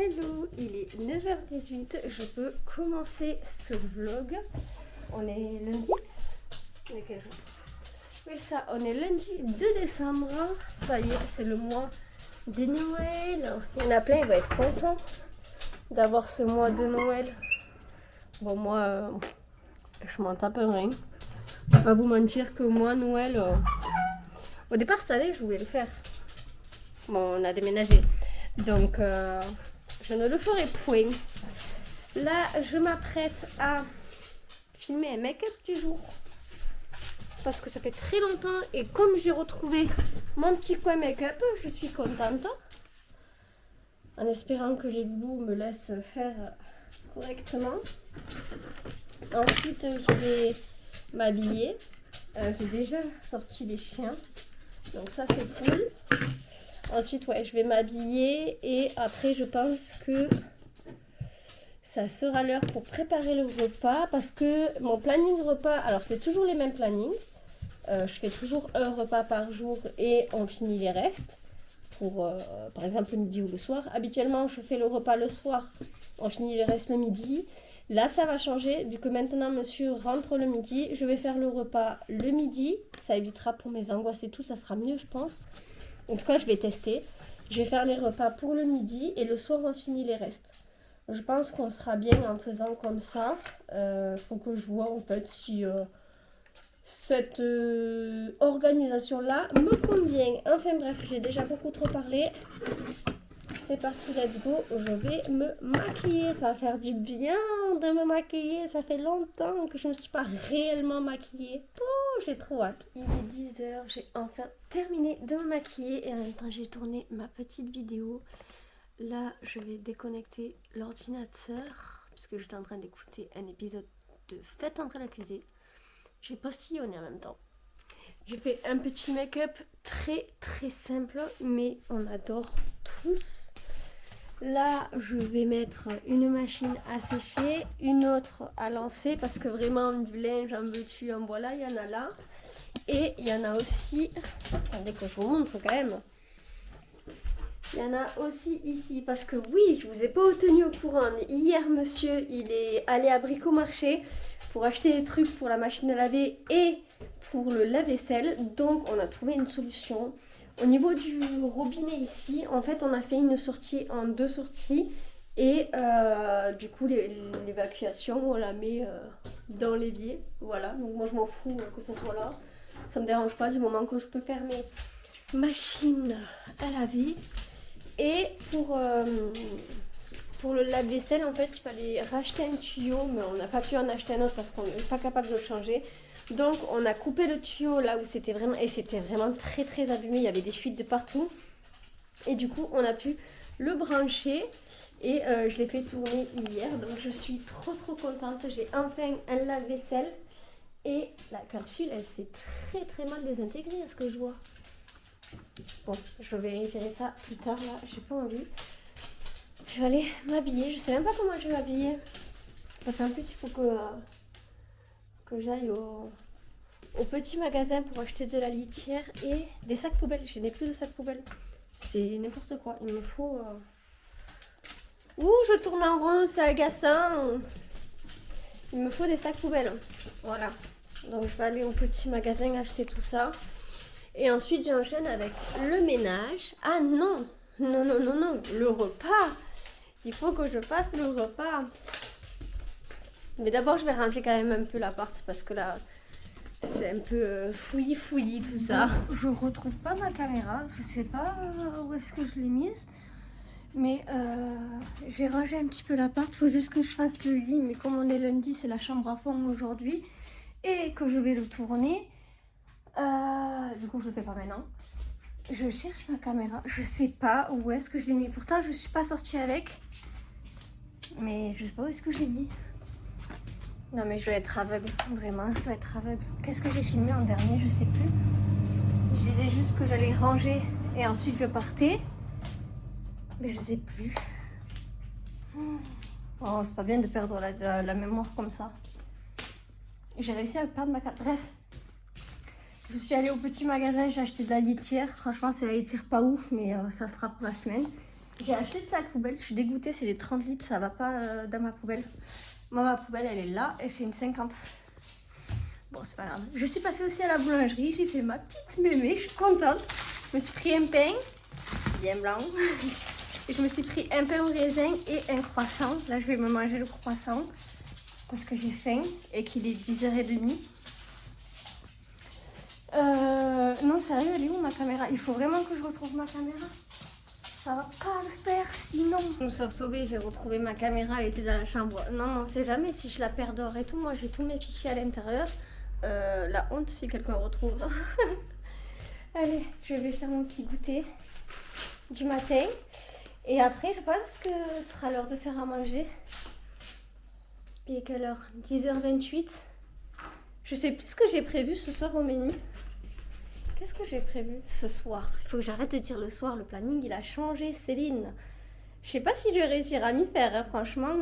Hello, il est 9h18, je peux commencer ce vlog. On est lundi. On est quel jour? Oui, ça, on est lundi 2 décembre. Ça y est, c'est le mois de Noël. Il y en a plein, il va être content d'avoir ce mois de Noël. Bon, moi, je m'en tape rien. Je vais pas vous mentir que moi, Noël, au départ, cette année, je voulais le faire. Bon, on a déménagé. Donc, je ne le ferai point. Là, je m'apprête à filmer un make-up du jour. Parce que ça fait très longtemps. Et comme j'ai retrouvé mon petit coin make-up, je suis contente. En espérant que les loups me laissent faire correctement. Ensuite, je vais m'habiller. J'ai déjà sorti les chiens. Donc ça, c'est cool. Ensuite, ouais, je vais m'habiller et après, je pense que ça sera l'heure pour préparer le repas parce que mon planning repas, alors c'est toujours les mêmes plannings. Je fais toujours un repas par jour et on finit les restes pour, par exemple, le midi ou le soir. Habituellement, je fais le repas le soir, on finit les restes le midi. Là, ça va changer vu que maintenant, monsieur rentre le midi. Je vais faire le repas le midi. Ça évitera pour mes angoisses et tout, ça sera mieux, je pense. En tout cas, je vais tester. Je vais faire les repas pour le midi et le soir, on finit les restes. Je pense qu'on sera bien en faisant comme ça. Faut que je vois en fait si cette organisation-là me convient. Enfin bref, j'ai déjà beaucoup trop parlé. C'est parti, let's go. Je vais me maquiller. Ça va faire du bien de me maquiller. Ça fait longtemps que je ne me suis pas réellement maquillée. Oh, j'ai trop hâte. Il est 10h. J'ai enfin terminé de me maquiller. Et en même temps, j'ai tourné ma petite vidéo. Là, je vais déconnecter l'ordinateur. Puisque j'étais en train d'écouter un épisode de Faites entrer l'accusé. J'ai postillonné en même temps. J'ai fait un petit make-up très simple. Mais on adore tous. Là, je vais mettre une machine à sécher, une autre à lancer parce que vraiment du linge en veux-tu, en voilà, il y en a là. Et il y en a aussi, attendez que je vous montre quand même. Il y en a aussi ici parce que oui, je vous ai pas tenu au courant, mais hier monsieur, il est allé à Bricomarché pour acheter des trucs pour la machine à laver et pour le lave-vaisselle. Donc on a trouvé une solution. Au niveau du robinet ici, en fait, on a fait une sortie en 2 sorties. Et du coup, l'évacuation, on la met dans l'évier. Voilà, donc moi je m'en fous que ça soit là. Ça me dérange pas du moment que je peux faire mes machines à laver. Et pour le lave-vaisselle, en fait, il fallait racheter un tuyau. Mais on n'a pas pu en acheter un autre parce qu'on n'est pas capable de le changer. Donc on a coupé le tuyau là où c'était vraiment, et c'était vraiment très abîmé, il y avait des fuites de partout. Et du coup on a pu le brancher et je l'ai fait tourner hier. Donc je suis trop contente, j'ai enfin un lave-vaisselle. Et la capsule elle s'est très mal désintégrée à ce que je vois. Bon, je vérifierai ça plus tard là, j'ai pas envie. Je vais aller m'habiller, je sais même pas comment je vais m'habiller. Parce qu'en plus il faut que j'aille au petit magasin pour acheter de la litière et des sacs poubelles. Je n'ai plus de sacs poubelles. C'est n'importe quoi. Il me faut... Ouh, je tourne en rond, c'est agaçant. Il me faut des sacs poubelles. Voilà. Donc je vais aller au petit magasin acheter tout ça. Et ensuite j'enchaîne avec le ménage. Ah non, le repas. Il faut que je fasse le repas. Mais d'abord, je vais ranger quand même un peu l'appart parce que là, c'est un peu fouillis tout ça. Je retrouve pas ma caméra. Je sais pas où est-ce que je l'ai mise. Mais j'ai rangé un petit peu l'appart. Faut juste que je fasse le lit. Mais comme on est lundi, c'est la chambre à fond aujourd'hui. Et que je vais le tourner. Du coup, je le fais pas maintenant. Je cherche ma caméra. Je sais pas où est-ce que je l'ai mis. Pourtant, je suis pas sortie avec. Mais je sais pas où est-ce que je l'ai mis. Non mais je dois être aveugle, vraiment, je dois être aveugle. Qu'est-ce que j'ai filmé en dernier, je sais plus. Je disais juste que j'allais ranger et ensuite je partais. Mais je sais plus. Oh, c'est pas bien de perdre la mémoire comme ça. J'ai réussi à perdre ma carte. Bref. Je suis allée au petit magasin, j'ai acheté de la litière. Franchement, c'est la litière pas ouf, mais ça fera pour la semaine. J'ai acheté de sacs poubelle, je suis dégoûtée, c'est des 30 litres, ça va pas dans ma poubelle. Moi, ma poubelle, elle est là et c'est une 50. Bon, c'est pas grave. Je suis passée aussi à la boulangerie, j'ai fait ma petite mémé, je suis contente. Je me suis pris un pain, bien blanc. Et je me suis pris un pain au raisin et un croissant. Là, je vais me manger le croissant parce que j'ai faim et qu'il est 10h30. Non, sérieux, elle est où ma caméra? Il faut vraiment que je retrouve ma caméra. Ça va pas le faire sinon. Nous sommes sauvés, j'ai retrouvé ma caméra, elle était dans la chambre. Non, mais on sait jamais si je la perds dehors et tout. Moi, j'ai tous mes fichiers à l'intérieur. La honte si quelqu'un retrouve. Allez, je vais faire mon petit goûter du matin. Et après, je pense que ce sera l'heure de faire à manger. Il est quelle heure? 10h28. Je sais plus ce que j'ai prévu ce soir au menu. Qu'est-ce que j'ai prévu ce soir? Il faut que j'arrête de dire le soir, le planning il a changé, Céline. Je sais pas si je vais réussir à m'y faire, hein, franchement.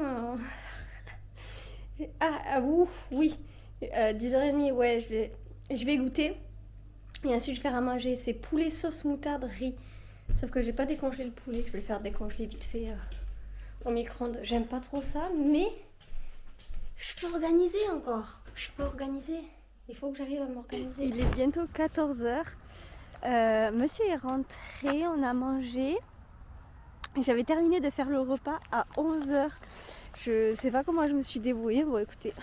Ouf, oui. 10h30, ouais, je vais goûter. Et ensuite, je vais faire à manger. C'est poulet sauce moutarde riz. Sauf que j'ai pas décongelé le poulet, je vais le faire décongeler vite fait au micro-ondes. J'aime pas trop ça, mais je peux organiser encore. Je peux organiser. Il faut que j'arrive à m'organiser. Il est bientôt 14h. Monsieur est rentré, on a mangé. J'avais terminé de faire le repas à 11h. Je sais pas comment je me suis débrouillée. Bon, écoutez,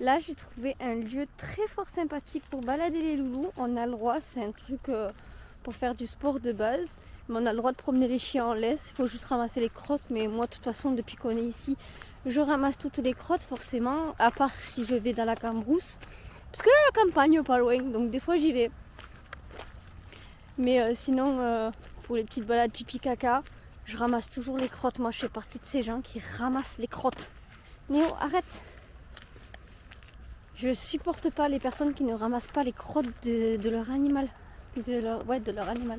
là j'ai trouvé un lieu très fort sympathique pour balader les loulous. On a le droit, c'est un truc pour faire du sport de base. Mais on a le droit de promener les chiens en laisse. Il faut juste ramasser les crottes. Mais moi, de toute façon, depuis qu'on est ici, je ramasse toutes les crottes forcément. À part si je vais dans la cambrousse. Parce qu'il y a la campagne pas loin, donc des fois j'y vais. Mais sinon, pour les petites balades pipi caca, je ramasse toujours les crottes. Moi je fais partie de ces gens qui ramassent les crottes. Néo, arrête! Je supporte pas les personnes qui ne ramassent pas les crottes de leur animal. De leur animal.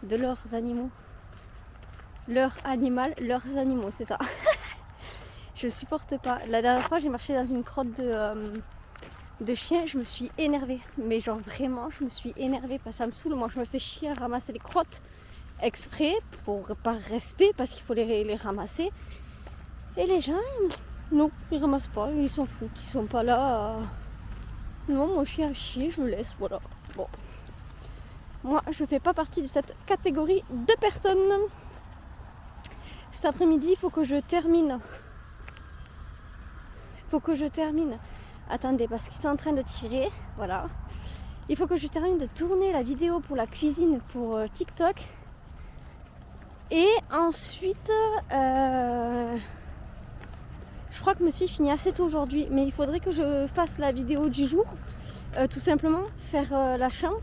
De leurs animaux. Leur animal, leurs animaux, c'est ça. Je supporte pas. La dernière fois j'ai marché dans une crotte de chien, je me suis énervée. Mais genre vraiment, je me suis énervée parce que ça me saoule. Moi, je me fais chier à ramasser les crottes exprès, par respect, parce qu'il faut les ramasser. Et les gens, non, ils ramassent pas, ils s'en foutent. Ils sont pas là. Non, mon chien a chier, je le laisse, voilà. Bon. Moi, je fais pas partie de cette catégorie de personnes. Cet après-midi, il faut que je termine. Attendez, parce qu'ils sont en train de tirer. Voilà. Il faut que je termine de tourner la vidéo pour la cuisine pour TikTok. Et ensuite, je crois que monsieur finit assez tôt aujourd'hui. Mais il faudrait que je fasse la vidéo du jour. Tout simplement, faire la chambre.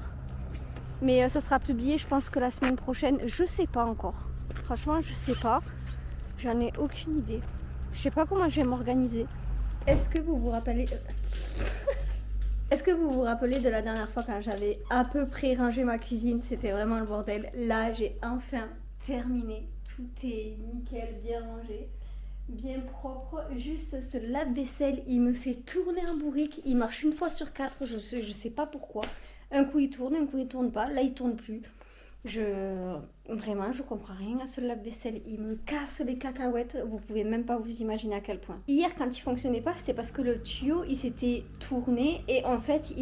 Mais ça sera publié, je pense que la semaine prochaine. Je sais pas encore. Franchement, je sais pas. J'en ai aucune idée. Je sais pas comment je vais m'organiser. Est-ce que vous vous rappelez de la dernière fois quand j'avais à peu près rangé ma cuisine? C'était vraiment le bordel. Là, j'ai enfin terminé. Tout est nickel, bien rangé, bien propre. Juste ce lave-vaisselle, il me fait tourner en bourrique. Il marche une fois sur 4, je sais pas pourquoi. Un coup il tourne, un coup il tourne pas. Là, il tourne plus. Vraiment, je comprends rien à ce lave-vaisselle. Il me casse les cacahuètes. Vous pouvez même pas vous imaginer à quel point. Hier, quand il fonctionnait pas, c'était parce que le tuyau, il s'était tourné et en fait,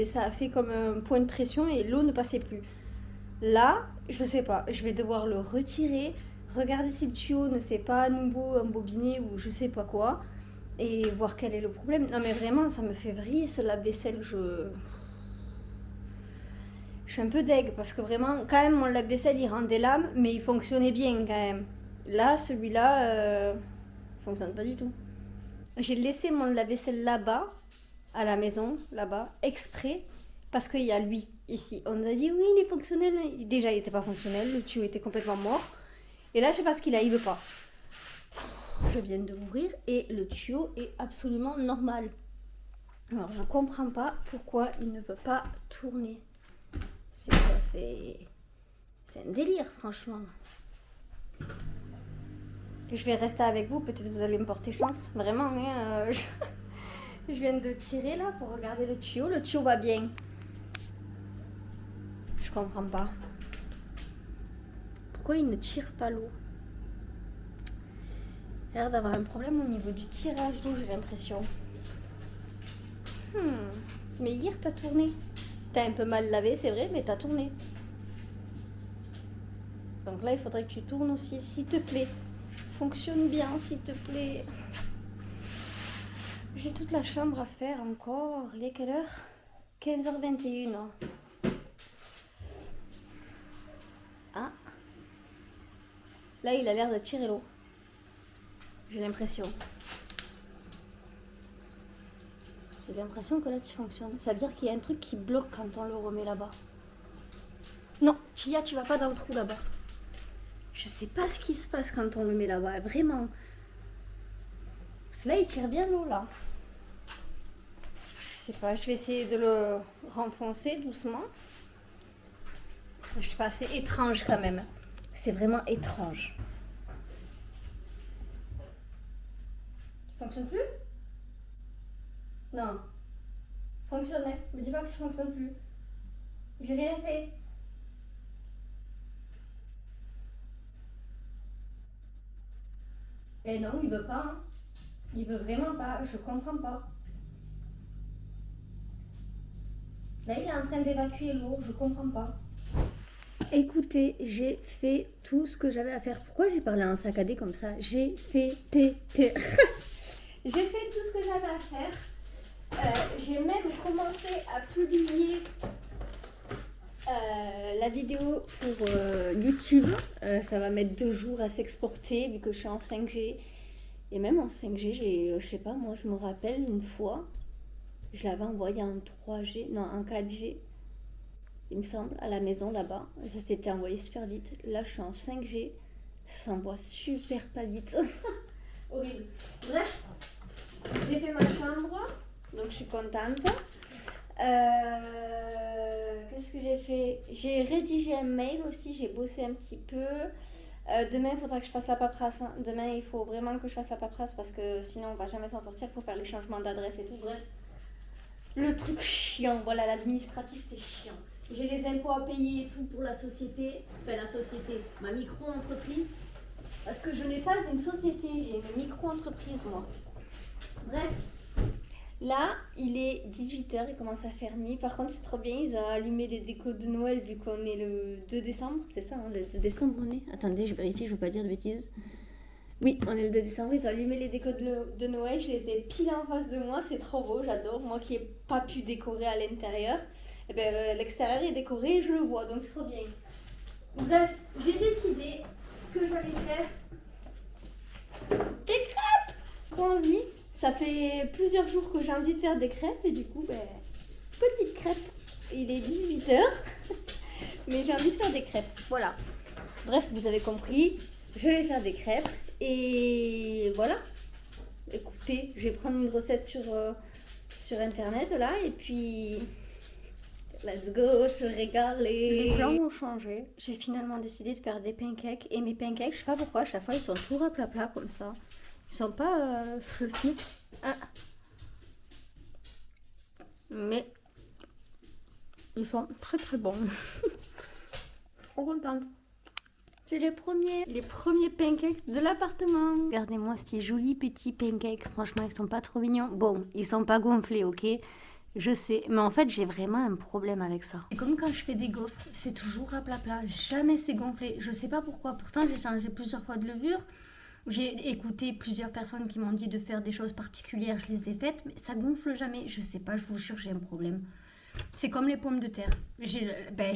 ça a fait comme un point de pression et l'eau ne passait plus. Là, je sais pas. Je vais devoir le retirer, regarder si le tuyau ne s'est pas à nouveau embobiné ou je sais pas quoi et voir quel est le problème. Non mais vraiment, ça me fait vriller ce lave-vaisselle. Je suis un peu deg parce que vraiment, quand même, mon lave-vaisselle il rendait l'âme, mais il fonctionnait bien quand même. Là, celui-là, fonctionne pas du tout. J'ai laissé mon lave-vaisselle là-bas, à la maison, là-bas, exprès, parce qu'il y a lui ici. On a dit oui, il est fonctionnel. Déjà, il n'était pas fonctionnel, le tuyau était complètement mort. Et là, je sais pas ce qu'il a, il veut pas. Je viens de l'ouvrir et le tuyau est absolument normal. Alors, je comprends pas pourquoi il ne veut pas tourner. C'est quoi? C'est un délire, franchement. Je vais rester avec vous, peut-être vous allez me porter chance. Vraiment, hein, je viens de tirer là pour regarder le tuyau. Le tuyau va bien. Je comprends pas. pourquoi il ne tire pas l'eau. Il a l'air d'avoir un problème au niveau du tirage d'eau, j'ai l'impression. Mais hier, t'as tourné. T'as un peu mal lavé, c'est vrai, mais t'as tourné. Donc là, il faudrait que tu tournes aussi, s'il te plaît. Fonctionne bien, s'il te plaît. J'ai toute la chambre à faire encore. Il est quelle heure? 15h21. Ah. Là, il a l'air de tirer l'eau. J'ai l'impression. J'ai l'impression que là, tu fonctionnes. Ça veut dire qu'il y a un truc qui bloque quand on le remet là-bas. Non, Chia, tu vas pas dans le trou là-bas. Je sais pas ce qui se passe quand on le met là-bas. Vraiment. Parce que là, il tire bien l'eau, là. Je sais pas, je vais essayer de le renfoncer doucement. Je sais pas, c'est étrange quand même. C'est vraiment étrange. Ça fonctionne plus? Non. Fonctionnait. Me dis pas que ça fonctionne plus. J'ai rien fait. Et non, il veut pas. Hein. Il veut vraiment pas. Je comprends pas. Là, il est en train d'évacuer l'eau. Je comprends pas. Écoutez, j'ai fait tout ce que j'avais à faire. Pourquoi j'ai parlé en saccadé comme ça? J'ai fait J'ai fait tout ce que j'avais à faire. J'ai même commencé à publier la vidéo pour YouTube. Ça va mettre 2 jours à s'exporter vu que je suis en 5G. Et même en 5G, je sais pas, moi je me rappelle une fois, je l'avais envoyé en 3G, non en 4G, il me semble, à la maison là-bas. Et ça s'était envoyé super vite. Là je suis en 5G, ça s'envoie super pas vite. Horrible. Bref, j'ai fait ma chambre, donc je suis contente. Qu'est-ce que j'ai fait? J'ai rédigé un mail aussi, j'ai bossé un petit peu. Demain, il faudra que je fasse la paperasse. Hein. Demain, il faut vraiment que je fasse la paperasse parce que sinon, on va jamais s'en sortir. Il faut faire les changements d'adresse et tout. Bref, le truc chiant. Voilà, l'administratif, c'est chiant. J'ai les impôts à payer et tout pour la société. Enfin, la société, ma micro-entreprise. Parce que je n'ai pas une société, j'ai une micro-entreprise, moi. Bref. Là, il est 18h, il commence à faire nuit. Par contre, c'est trop bien, ils ont allumé les décos de Noël vu qu'on est le 2 décembre. C'est ça, hein, le 2 décembre on est? Attendez, je vérifie, je veux pas dire de bêtises. Oui, on est le 2 décembre, ils ont allumé les décos de Noël. Je les ai pile en face de moi, c'est trop beau, j'adore. Moi qui n'ai pas pu décorer à l'intérieur, eh ben, l'extérieur est décoré et je le vois, donc c'est trop bien. Bref, j'ai décidé que j'allais faire des crêpes. Trop envie. Ça fait plusieurs jours que j'ai envie de faire des crêpes et du coup, petite crêpe. Il est 18h, mais j'ai envie de faire des crêpes. Voilà. Bref, vous avez compris, je vais faire des crêpes et voilà. Écoutez, je vais prendre une recette sur internet là et puis let's go, se régaler. Les plans ont changé. J'ai finalement décidé de faire des pancakes et mes pancakes, je sais pas pourquoi, à chaque fois ils sont tout raplapla comme ça. Ils sont pas fluffy. Ah. Mais ils sont très très bons. Trop contente. C'est les premiers pancakes de l'appartement. Regardez-moi ces jolis petits pancakes. Franchement, ils sont pas trop mignons. Bon, ils sont pas gonflés, ok? Je sais. Mais en fait, j'ai vraiment un problème avec ça. Et comme quand je fais des gaufres, c'est toujours raplapla. Jamais c'est gonflé. Je sais pas pourquoi. Pourtant, j'ai changé plusieurs fois de levure. J'ai écouté plusieurs personnes qui m'ont dit de faire des choses particulières, je les ai faites, mais ça gonfle jamais. Je sais pas, je vous jure, j'ai un problème. C'est comme les pommes de terre. J'ai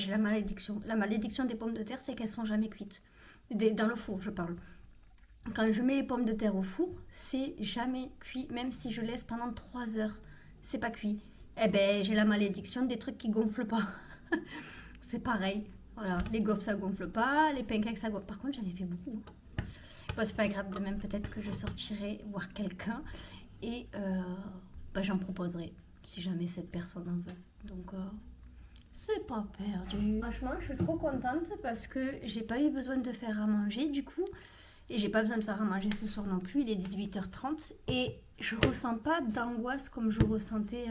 la malédiction. La malédiction des pommes de terre, c'est qu'elles sont jamais cuites. Dans le four, je parle. Quand je mets les pommes de terre au four, c'est jamais cuit, même si je laisse pendant 3 heures. C'est pas cuit. Eh ben, j'ai la malédiction des trucs qui gonflent pas. C'est pareil. Voilà, les gaufres ça gonfle pas, les pancakes ça gonfle. Par contre, j'en ai fait beaucoup. Bon, c'est pas grave, demain peut-être que je sortirai voir quelqu'un et j'en proposerai si jamais cette personne en veut. Donc c'est pas perdu. Franchement, je suis trop contente parce que j'ai pas eu besoin de faire à manger du coup. Et j'ai pas besoin de faire à manger ce soir non plus, il est 18h30 et je ressens pas d'angoisse comme je ressentais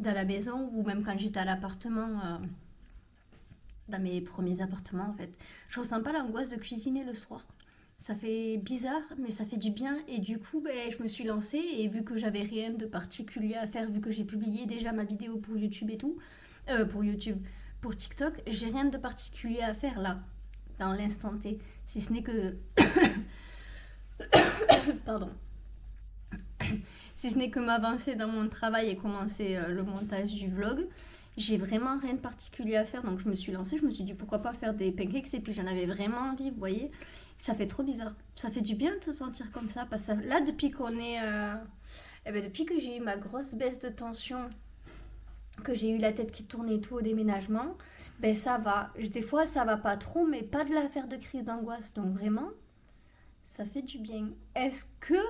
dans la maison ou même quand j'étais à l'appartement dans mes premiers appartements en fait. Je ressens pas l'angoisse de cuisiner le soir. Ça fait bizarre, mais ça fait du bien. Et du coup, je me suis lancée. Et vu que j'avais rien de particulier à faire, vu que j'ai publié déjà ma vidéo pour YouTube et tout, pour YouTube, pour TikTok, j'ai rien de particulier à faire là, dans l'instant T. Si ce n'est que... Pardon. Si ce n'est que m'avancer dans mon travail et commencer le montage du vlog. J'ai vraiment rien de particulier à faire, donc je me suis lancée, je me suis dit pourquoi pas faire des pancakes, et puis j'en avais vraiment envie, vous voyez. Ça fait trop bizarre, ça fait du bien de se sentir comme ça, parce que là depuis qu'on est... depuis que j'ai eu ma grosse baisse de tension, que j'ai eu la tête qui tournait et tout au déménagement, ça va. Des fois ça va pas trop, mais pas de l'affaire de crise d'angoisse, donc vraiment, ça fait du bien. Est-ce que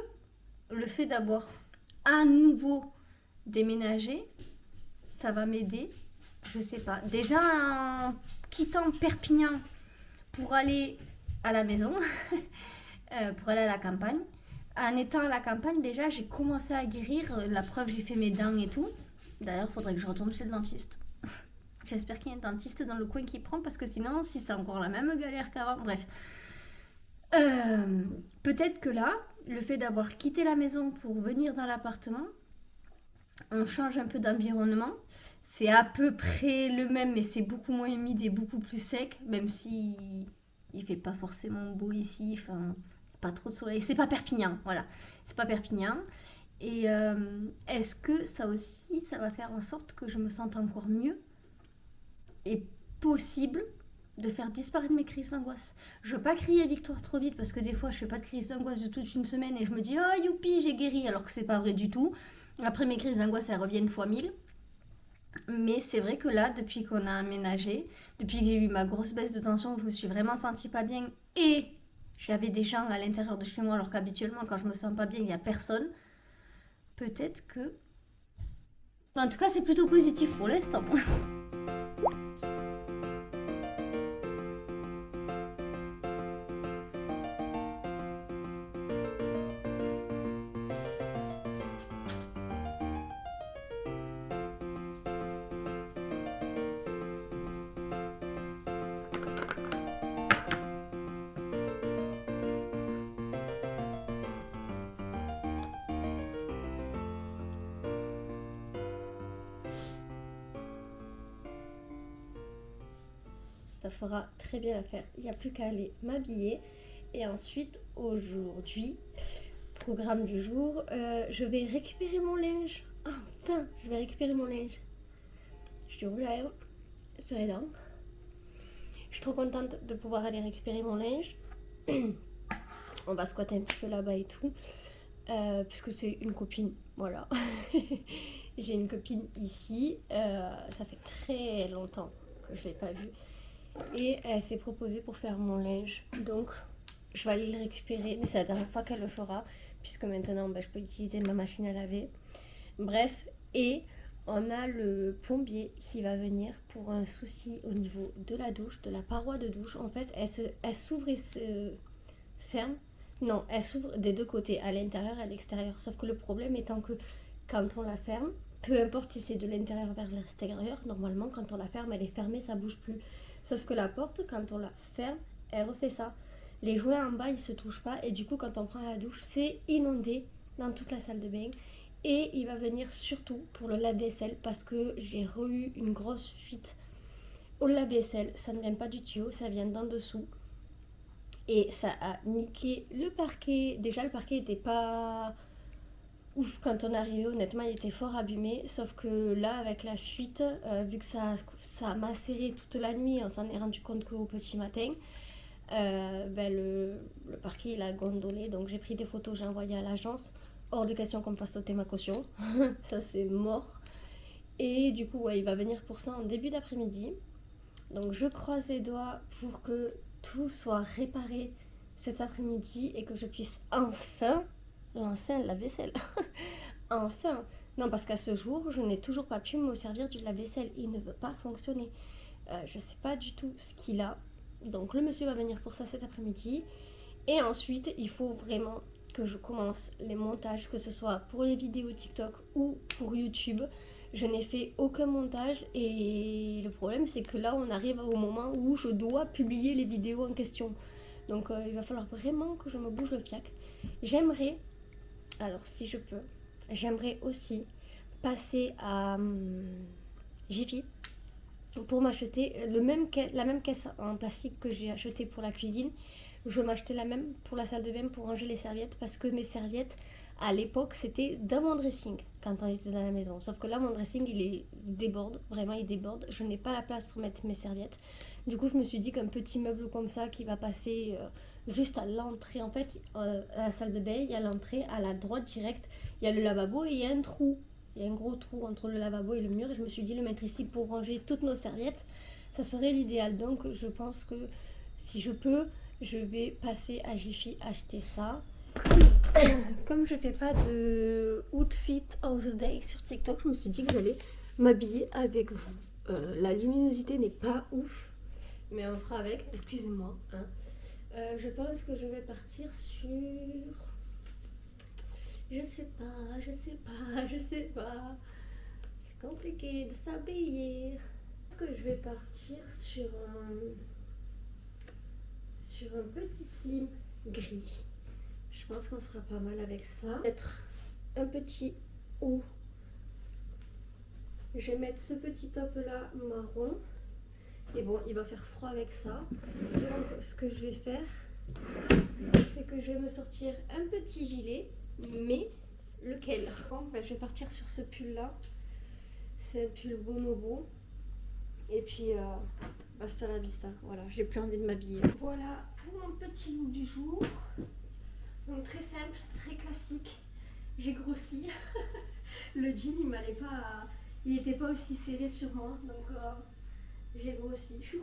le fait d'avoir à nouveau déménagé, ça va m'aider? Je sais pas. Déjà, en quittant Perpignan pour aller à la maison, pour aller à la campagne, en étant à la campagne, déjà, j'ai commencé à guérir. La preuve, j'ai fait mes dents et tout. D'ailleurs, il faudrait que je retourne chez le dentiste. J'espère qu'il y a un dentiste dans le coin qui prend, parce que sinon, si c'est encore la même galère qu'avant, bref. Peut-être que là, le fait d'avoir quitté la maison pour venir dans l'appartement, on change un peu d'environnement. C'est à peu près le même, mais c'est beaucoup moins humide et beaucoup plus sec, même si il fait pas forcément beau ici, enfin, pas trop de soleil. C'est pas Perpignan, voilà. C'est pas Perpignan. Et est-ce que ça aussi, ça va faire en sorte que je me sente encore mieux et possible de faire disparaître mes crises d'angoisse? Je veux pas crier victoire trop vite, parce que des fois, je fais pas de crise d'angoisse de toute une semaine et je me dis « Oh, youpi, j'ai guéri !» alors que c'est pas vrai du tout. Après, mes crises d'angoisse, elles reviennent fois 1000. Mais c'est vrai que là, depuis qu'on a aménagé, depuis que j'ai eu ma grosse baisse de tension, où je me suis vraiment sentie pas bien, et j'avais des gens à l'intérieur de chez moi, alors qu'habituellement, quand je me sens pas bien, il n'y a personne, peut-être que... Enfin, en tout cas, c'est plutôt positif pour l'instant. Ça fera très bien l'affaire. Il n'y a plus qu'à aller m'habiller. Et ensuite, aujourd'hui, programme du jour, je vais récupérer mon linge. Enfin, je vais récupérer mon linge. Je suis rouge à lèvres sur les dents. Je suis trop contente de pouvoir aller récupérer mon linge. On va squatter un petit peu là-bas et tout. Puisque c'est une copine, voilà. J'ai une copine ici. Ça fait très longtemps que je ne l'ai pas vue. Et elle s'est proposée pour faire mon linge. Donc, je vais aller le récupérer. Mais c'est la dernière fois qu'elle le fera. Puisque maintenant, je peux utiliser ma machine à laver. Bref, et on a le plombier qui va venir pour un souci au niveau de la douche, de la paroi de douche. En fait, elle s'ouvre et se ferme. Non, elle s'ouvre des deux côtés, à l'intérieur et à l'extérieur. Sauf que le problème étant que quand on la ferme, peu importe si c'est de l'intérieur vers l'extérieur, normalement, quand on la ferme, elle est fermée, ça bouge plus. Sauf que la porte, quand on la ferme, elle refait ça. Les jouets en bas, ils se touchent pas. Et du coup, quand on prend la douche, c'est inondé dans toute la salle de bain. Et il va venir surtout pour le lave-vaisselle, parce que j'ai eu une grosse fuite au lave-vaisselle. Ça ne vient pas du tuyau, ça vient d'en dessous. Et ça a niqué le parquet. Déjà, le parquet était pas ouf quand on est arrivé. Honnêtement, il était fort abîmé. Sauf que là, avec la fuite, vu que ça a macéré toute la nuit, on s'en est rendu compte qu'au petit matin, le parquet, il a gondolé. Donc, j'ai pris des photos, j'ai envoyé à l'agence. Hors de question qu'on me fasse sauter ma caution. Ça, c'est mort. Et du coup, il va venir pour ça en début d'après-midi. Donc, je croise les doigts pour que tout soit réparé cet après-midi et que je puisse enfin lancer un lave-vaisselle. Enfin. Non, parce qu'à ce jour, je n'ai toujours pas pu me servir du lave-vaisselle. Il ne veut pas fonctionner. Je ne sais pas du tout ce qu'il a. Donc, le monsieur va venir pour ça cet après-midi. Et ensuite, il faut vraiment que je commence les montages, que ce soit pour les vidéos TikTok ou pour YouTube. Je n'ai fait aucun montage et le problème c'est que là on arrive au moment où je dois publier les vidéos en question. Donc il va falloir vraiment que je me bouge le fiac. J'aimerais, alors si je peux, j'aimerais aussi passer à Jiffy pour m'acheter la même caisse en plastique que j'ai acheté pour la cuisine. Je vais m'acheter la même pour la salle de bain pour ranger les serviettes parce que mes serviettes à l'époque c'était dans mon dressing quand on était dans la maison. Sauf que là mon dressing il déborde, vraiment il déborde. Je n'ai pas la place pour mettre mes serviettes. Du coup je me suis dit qu'un petit meuble comme ça qui va passer juste à l'entrée, en fait à la salle de bain, il y a l'entrée à la droite directe, il y a le lavabo et il y a un trou. Il y a un gros trou entre le lavabo et le mur et je me suis dit le mettre ici pour ranger toutes nos serviettes, ça serait l'idéal. Donc je pense que si je peux, je vais passer à Jiffy acheter ça. Comme je fais pas de outfit of the day sur TikTok, je me suis dit que j'allais m'habiller avec vous. La luminosité n'est pas ouf, mais on fera avec, excusez-moi. Hein. Je pense que je vais partir sur... Je sais pas. C'est compliqué de s'habiller. Je pense que je vais partir sur un petit slim gris. Je pense qu'on sera pas mal avec ça. Mettre un petit haut. Je vais mettre ce petit top là marron. Et bon, il va faire froid avec ça. Donc ce que je vais faire, c'est que je vais me sortir un petit gilet. Mais lequel? Bon, ben, je vais partir sur ce pull là. C'est un pull bonobo. Et puis basta la vista. Voilà, j'ai plus envie de m'habiller. Voilà pour mon petit look du jour. Donc très simple, très classique. J'ai grossi. Le jean il était pas aussi serré sur moi. Donc j'ai grossi. Je suis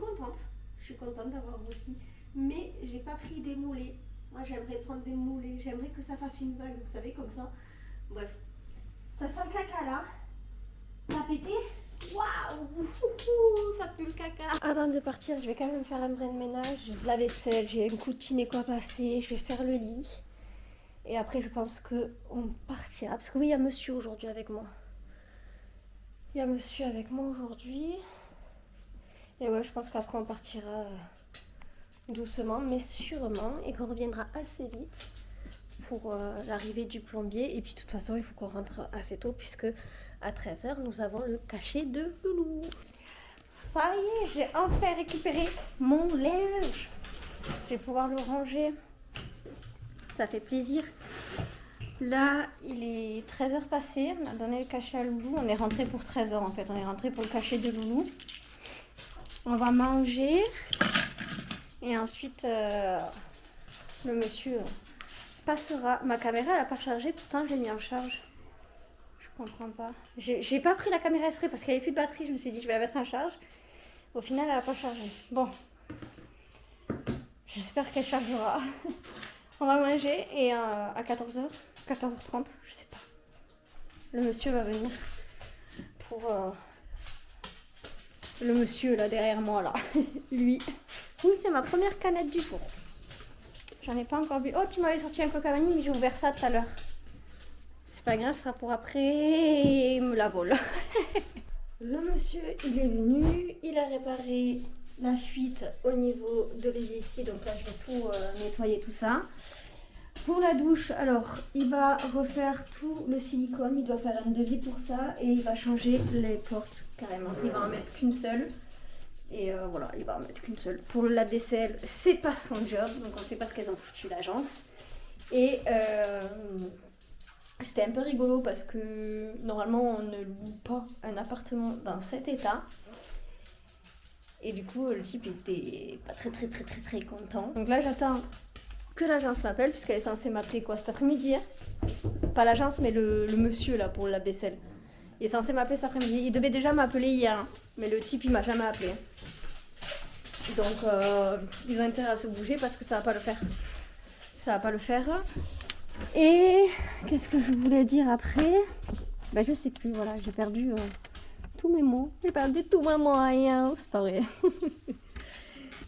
contente d'avoir grossi. Mais j'ai pas pris des mollets. Moi j'aimerais prendre des mollets, j'aimerais que ça fasse une vague, vous savez, comme ça. Bref, ça sent le caca là. Ça a pété. Waouh, ça pue le caca. Avant de partir, je vais quand même faire un brin de ménage, la vaisselle, j'ai un coup de chiné quoi passer, je vais faire le lit. Et après je pense qu'on partira, parce que oui, il y a monsieur aujourd'hui avec moi. Et ouais, je pense qu'après on partira... doucement mais sûrement et qu'on reviendra assez vite pour l'arrivée du plombier. Et puis de toute façon il faut qu'on rentre assez tôt puisque à 13h nous avons le cachet de Loulou. Ça y est, j'ai enfin récupéré mon linge. Je vais pouvoir le ranger. Ça fait plaisir. Là il est 13h passé, on a donné le cachet à Loulou. On est rentré pour 13h en fait, on est rentré pour le cachet de Loulou. On va manger. Et ensuite, le monsieur passera. Ma caméra, elle n'a pas chargé, pourtant je l'ai mis en charge. Je comprends pas. J'ai pas pris la caméra exprès parce qu'il n'y avait plus de batterie. Je me suis dit, je vais la mettre en charge. Au final, elle n'a pas chargé. Bon. J'espère qu'elle chargera. On va manger et à 14h, 14h30, je sais pas. Le monsieur va venir pour... Le monsieur là derrière moi là. Lui. Oui, c'est ma première canette du jour. J'en ai pas encore bu. Oh, tu m'avais sorti un coca vanille, mais j'ai ouvert ça tout à l'heure. C'est pas grave, ce sera pour après. Et il me la vole. Le monsieur, il est venu. Il a réparé la fuite au niveau de l'évier ici. Donc là, je vais tout nettoyer, tout ça. Pour la douche, alors, il va refaire tout le silicone. Il doit faire un devis pour ça. Et il va changer les portes carrément. Il va en mettre qu'une seule. Et voilà, il va en mettre qu'une seule. Pour le lave-vaisselle, c'est pas son job. Donc on sait pas ce qu'elles ont foutu l'agence. Et c'était un peu rigolo parce que normalement on ne loue pas un appartement dans cet état. Et du coup le type était pas très content. Donc là j'attends que l'agence m'appelle puisqu'elle est censée m'appeler quoi cet après-midi. Hein, pas l'agence mais le monsieur là pour le lave-vaisselle. Il est censé m'appeler cet après-midi. Il devait déjà m'appeler hier. Hein, mais le type il m'a jamais appelé. Donc ils ont intérêt à se bouger parce que ça va pas le faire. Ça va pas le faire. Et qu'est-ce que je voulais dire après? Ben je sais plus, voilà, j'ai perdu tous mes mots. J'ai perdu tous mes moyens. C'est pas vrai.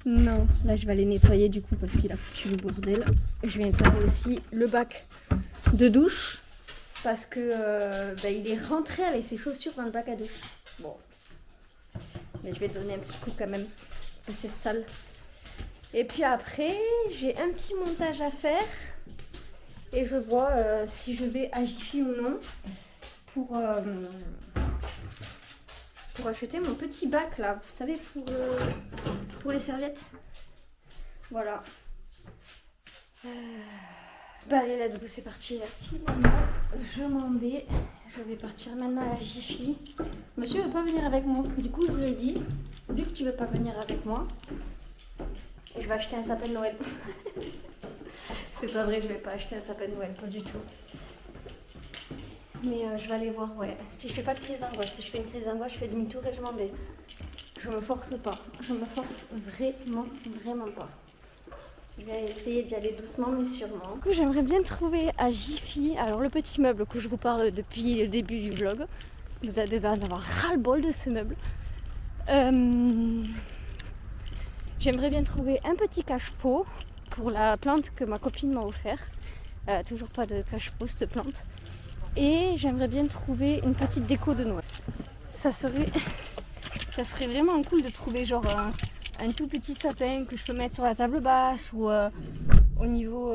Non, là je vais aller nettoyer du coup parce qu'il a foutu le bordel. Et je vais nettoyer aussi le bac de douche. parce que il est rentré avec ses chaussures dans le bac à douche. Bon, mais je vais donner un petit coup quand même, parce que c'est sale. Et puis après, j'ai un petit montage à faire et je vois si je vais à Jiffy ou non pour acheter mon petit bac là, vous savez, pour les serviettes. Voilà. Allez, let's go, c'est parti. Finalement, je m'en vais. Je vais partir maintenant à Jiffy. Monsieur veut pas venir avec moi. Du coup, je lui ai dit, vu que tu veux pas venir avec moi, je vais acheter un sapin de Noël. C'est pas vrai, je vais pas acheter un sapin de Noël, pas du tout. Mais je vais aller voir, ouais. Si je fais pas de crise d'angoisse, si je fais une crise d'angoisse, je fais demi-tour et je m'en vais. Je me force pas. Je me force vraiment pas. Je vais essayer d'y aller doucement mais sûrement. Du coup, j'aimerais bien trouver à Jiffy, alors le petit meuble que je vous parle depuis le début du vlog. Vous devez en avoir ras-le-bol de ce meuble. J'aimerais bien trouver un petit cache-pot pour la plante que ma copine m'a offert. Toujours pas de cache-pot cette plante. Et j'aimerais bien trouver une petite déco de Noël. Ça serait vraiment cool de trouver genre un tout petit sapin que je peux mettre sur la table basse ou au niveau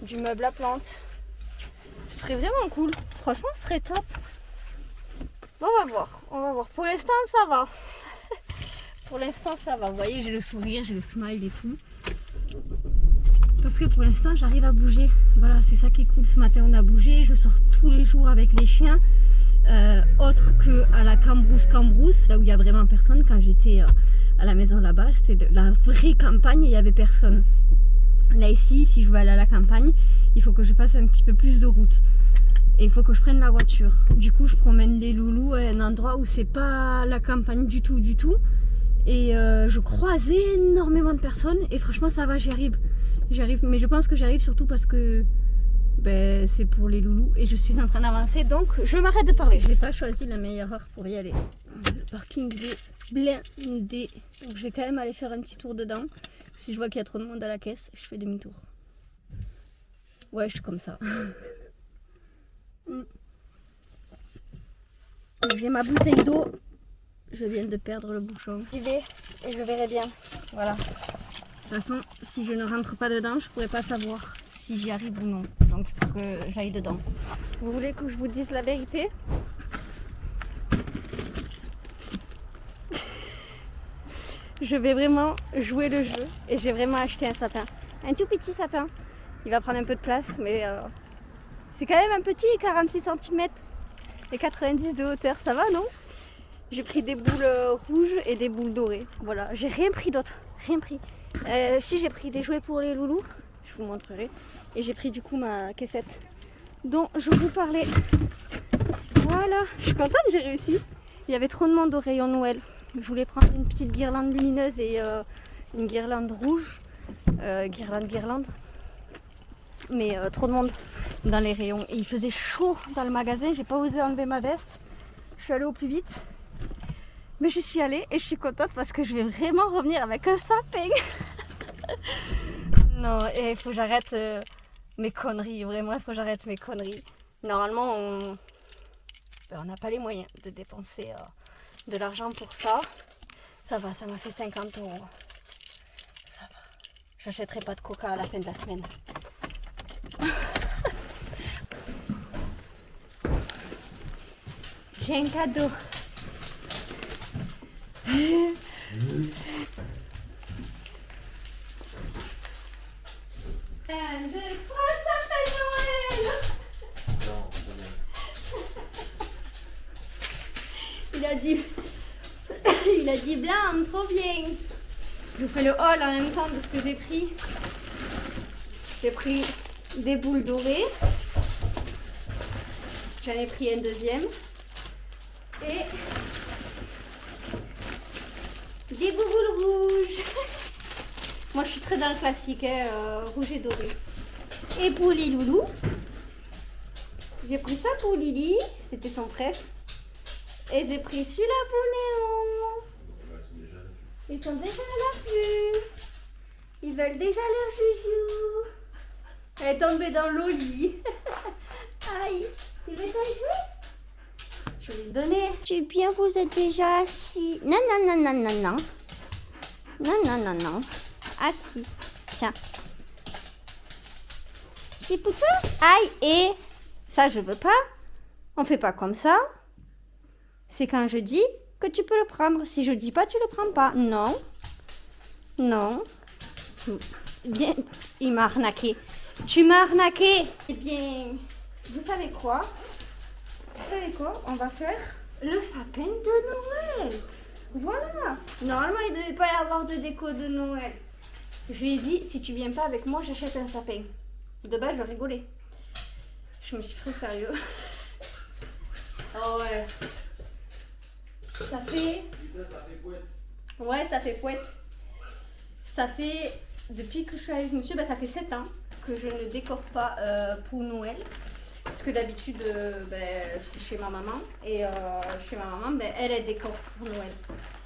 du meuble à plantes. Ce serait vraiment cool. Franchement, ce serait top. On va voir. Pour l'instant, ça va. Pour l'instant, ça va. Vous voyez, j'ai le sourire, j'ai le smile et tout. Parce que pour l'instant, j'arrive à bouger. Voilà, c'est ça qui est cool. Ce matin, on a bougé. Je sors tous les jours avec les chiens. Autre qu'à la Cambrousse, là où il n'y a vraiment personne. Quand j'étais à la maison là-bas, c'était la vraie campagne et il n'y avait personne. Là ici, si je veux aller à la campagne, il faut que je fasse un petit peu plus de route. Et il faut que je prenne la voiture. Du coup, je promène les loulous à un endroit où c'est pas la campagne du tout. Et je croise énormément de personnes. Et franchement, ça va, j'y arrive. Mais je pense que j'y arrive surtout parce que c'est pour les loulous et je suis en train d'avancer, donc je m'arrête de parler. Je n'ai pas choisi la meilleure heure pour y aller. Le parking est blindé, donc je vais quand même aller faire un petit tour dedans. Si je vois qu'il y a trop de monde à la caisse, je fais demi-tour. Ouais, je suis comme ça. J'ai ma bouteille d'eau. Je viens de perdre le bouchon. J'y vais et je verrai bien. Voilà. De toute façon, si je ne rentre pas dedans, je ne pourrai pas savoir si j'y arrive ou non. Donc il faut que j'aille dedans. Vous voulez que je vous dise la vérité? Je vais vraiment jouer le jeu et j'ai vraiment acheté un sapin. Un tout petit sapin. Il va prendre un peu de place, mais c'est quand même un petit, 46 cm et 90 de hauteur. Ça va, non? J'ai pris des boules rouges et des boules dorées. Voilà, j'ai rien pris d'autre. Rien pris. Si j'ai pris des jouets pour les loulous, je vous montrerai. Et j'ai pris du coup ma caissette dont je vous parlais. Voilà, je suis contente, j'ai réussi. Il y avait trop de monde au rayon Noël. Je voulais prendre une petite guirlande lumineuse et une guirlande rouge. Guirlande. Mais trop de monde dans les rayons. Et il faisait chaud dans le magasin, j'ai pas osé enlever ma veste. Je suis allée au plus vite. Mais j'y suis allée et je suis contente parce que je vais vraiment revenir avec un sapin. Non, et il faut que j'arrête mes conneries. Vraiment, il faut que j'arrête mes conneries. Normalement, on n'a pas les moyens de dépenser de l'argent pour ça. Ça va, ça m'a fait 50 €. Ça va. J'achèterai pas de coca à la fin de la semaine. J'ai un cadeau. 1, 2, 3, sapin de Noël! Il a dit blanc, trop bien. Je vous fais le haul en même temps de ce que j'ai pris. J'ai pris des boules dorées. J'en ai pris un deuxième. Et des bouboules rouges. Moi je suis très dans le classique, rouge et doré. Et pour les loulous, j'ai pris ça pour Lily, c'était son préf. Et j'ai pris celui-là pour Néon. Ils sont déjà à l'affût. Ils veulent déjà leur joujou. Elle est tombée dans l'eau, Lily. Aïe, tu veux t'en jouer? Je vais lui donner. C'est bien, vous êtes déjà assis. Non, non, non, non, non, non. Non, non, non, non. Assis. Tiens. C'est pour toi? Aïe, et ça, je veux pas. On fait pas comme ça. C'est quand je dis que tu peux le prendre. Si je dis pas, tu le prends pas. Non. Non. Bien, il m'a arnaqué. Tu m'as arnaqué. Eh bien, vous savez quoi? Vous savez quoi? On va faire le sapin de Noël. Voilà. Normalement, il ne devait pas y avoir de déco de Noël. Je lui ai dit, si tu viens pas avec moi, j'achète un sapin. De base, je rigolais. Je me suis pris au sérieux. Oh ouais. Ça fait... Ouais, ça fait pouette. Ça fait... Depuis que je suis avec monsieur, ça fait 7 ans que je ne décore pas pour Noël. Parce que d'habitude, je suis chez ma maman. Et chez ma maman, elle décore pour Noël.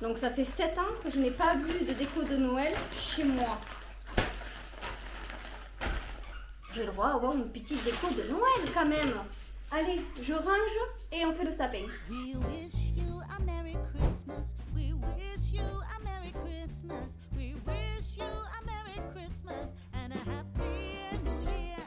Donc ça fait 7 ans que je n'ai pas vu de déco de Noël chez moi. J'ai le droit d'avoir une petite déco de Noël quand même. Allez, je range et on fait le sapin. We wish you a Merry Christmas. We wish you a Merry Christmas. We wish you a Merry Christmas and a Happy New Year.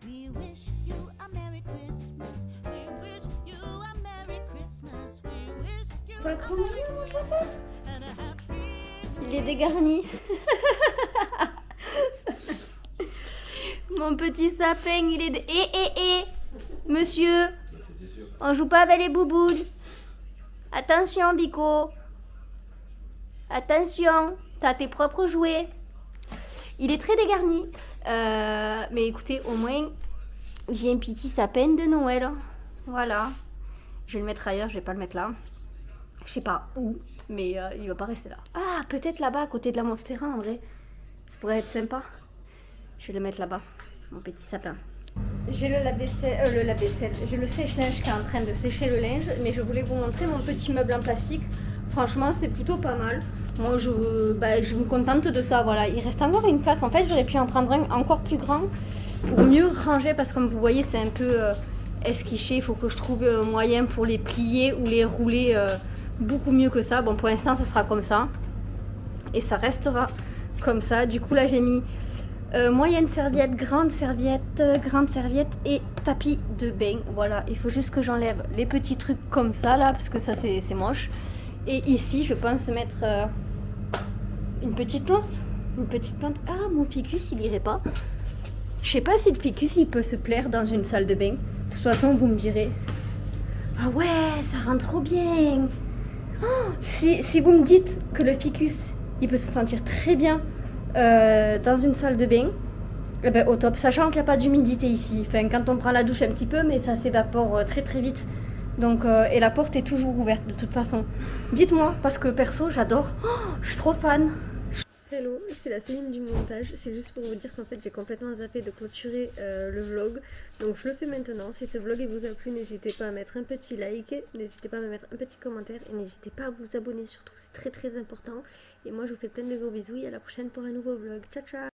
We wish you a Merry Christmas. We wish you a Merry Christmas. We wish you a Merry Christmas and a Happy New Year. Il est dégarni. Mon petit sapin, il est... Monsieur, on joue pas avec les bouboules. Attention, Bico. Attention, t'as tes propres jouets. Il est très dégarni. Mais écoutez, au moins, j'ai un petit sapin de Noël. Voilà. Je vais le mettre ailleurs, je vais pas le mettre là. Je sais pas où, mais il va pas rester là. Ah, peut-être là-bas, à côté de la Monstera, en vrai. Ça pourrait être sympa. Je vais le mettre là-bas, mon petit sapin. J'ai le lave-vaisselle, j'ai le sèche-linge qui est en train de sécher le linge, mais je voulais vous montrer mon petit meuble en plastique. Franchement, c'est plutôt pas mal. Moi, je me contente de ça, voilà. Il reste encore une place. En fait, j'aurais pu en prendre un encore plus grand pour mieux ranger, parce que comme vous voyez, c'est un peu esquiché. Il faut que je trouve un moyen pour les plier ou les rouler beaucoup mieux que ça. Bon, pour l'instant, ça sera comme ça. Et ça restera comme ça. Du coup, là, j'ai mis... moyenne serviette, grande serviette et tapis de bain. Voilà, il faut juste que j'enlève les petits trucs comme ça là, parce que ça c'est moche. Et ici, je pense mettre une petite plante. Une petite plante. Ah, mon ficus, il irait pas. Je sais pas si le ficus, il peut se plaire dans une salle de bain. De toute façon, vous me direz. Ah ouais, ça rend trop bien. Oh, si vous me dites que le ficus, il peut se sentir très bien dans une salle de bain, eh ben, au top, sachant qu'il n'y a pas d'humidité ici. Enfin, quand on prend la douche un petit peu, mais ça s'évapore très très vite. Donc, et la porte est toujours ouverte de toute façon. Dites-moi, parce que perso, j'adore. Oh, je suis trop fan. Hello, c'est la Céline du montage. C'est juste pour vous dire qu'en fait j'ai complètement zappé de clôturer le vlog. Donc je le fais maintenant. Si ce vlog vous a plu, n'hésitez pas à mettre un petit like, n'hésitez pas à me mettre un petit commentaire et n'hésitez pas à vous abonner surtout, c'est très très important. Et moi je vous fais plein de gros bisous et à la prochaine pour un nouveau vlog. Ciao ciao.